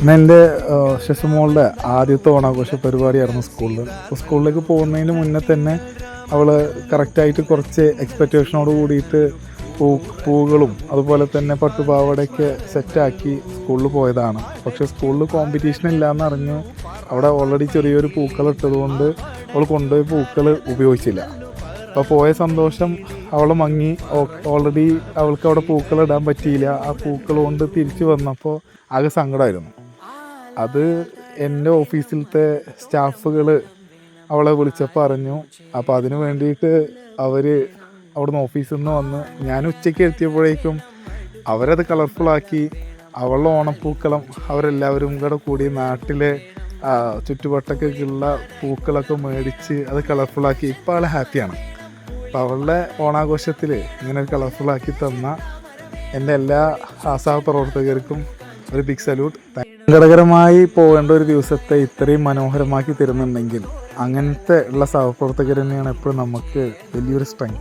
ഇന്ന് എൻ്റെ ശശിമോളുടെ ആദ്യത്തെ ഓണാഘോഷ പരിപാടിയായിരുന്നു സ്കൂളിൽ. അപ്പോൾ സ്കൂളിലേക്ക് പോകുന്നതിന് മുന്നേ തന്നെ അവൾ കറക്റ്റായിട്ട് കുറച്ച് എക്സ്പെക്റ്റേഷനോട് കൂടിയിട്ട് പൂക്കളും അതുപോലെ തന്നെ പട്ടുപാവടയൊക്കെ സെറ്റാക്കി സ്കൂളിൽ പോയതാണ്. പക്ഷേ സ്കൂളിൽ കോമ്പറ്റീഷൻ ഇല്ലയെന്ന് അറിഞ്ഞ് അവിടെ ഓൾറെഡി ചെറിയൊരു പൂക്കൾ ഇട്ടതുകൊണ്ട് അവൾ കൊണ്ടുപോയി പൂക്കൾ ഉപയോഗിച്ചില്ല. അപ്പോൾ പോയ സന്തോഷം അവൾ മങ്ങി. ഓൾറെഡി അവൾക്ക് അവിടെ പൂക്കൾ ഇടാൻ പറ്റിയില്ല. ആ പൂക്കൾ കൊണ്ട് തിരിച്ചു വന്നപ്പോൾ ആകെ സങ്കടമായിരുന്നു. അത് എൻ്റെ ഓഫീസിലത്തെ സ്റ്റാഫുകൾ അവളെ വിളിച്ചപ്പോൾ അറിഞ്ഞു. അപ്പോൾ അതിന് വേണ്ടിയിട്ട് അവർ അവിടുന്ന് ഓഫീസിൽ നിന്ന് വന്ന് ഞാൻ ഉച്ചയ്ക്ക് എത്തിയപ്പോഴേക്കും അവരത് കളർഫുള്ളാക്കി. അവളുടെ ഓണപ്പൂക്കളം അവരെല്ലാവരും കൂടി നാട്ടിലെ ചുറ്റുവട്ടൊക്കെ ഉള്ള പൂക്കളൊക്കെ മേടിച്ച് അത് കളർഫുള്ളാക്കി. ഇപ്പോൾ ആൾ ഹാപ്പിയാണ്. അപ്പോൾ അവളുടെ ഓണാഘോഷത്തിൽ ഇങ്ങനെ കളർഫുള്ളാക്കി തന്ന എൻ്റെ എല്ലാ സഹപ്രവർത്തകർക്കും ഒരു ബിഗ് സല്യൂട്ട്. സങ്കടകരമായി പോകേണ്ട ഒരു ദിവസത്തെ ഇത്രയും മനോഹരമാക്കി തരുന്നുണ്ടെങ്കിൽ അങ്ങനത്തെ ഉള്ള സഹപ്രവർത്തകർ തന്നെയാണ് എപ്പോഴും നമുക്ക് വലിയൊരു സ്ട്രെങ്ത്.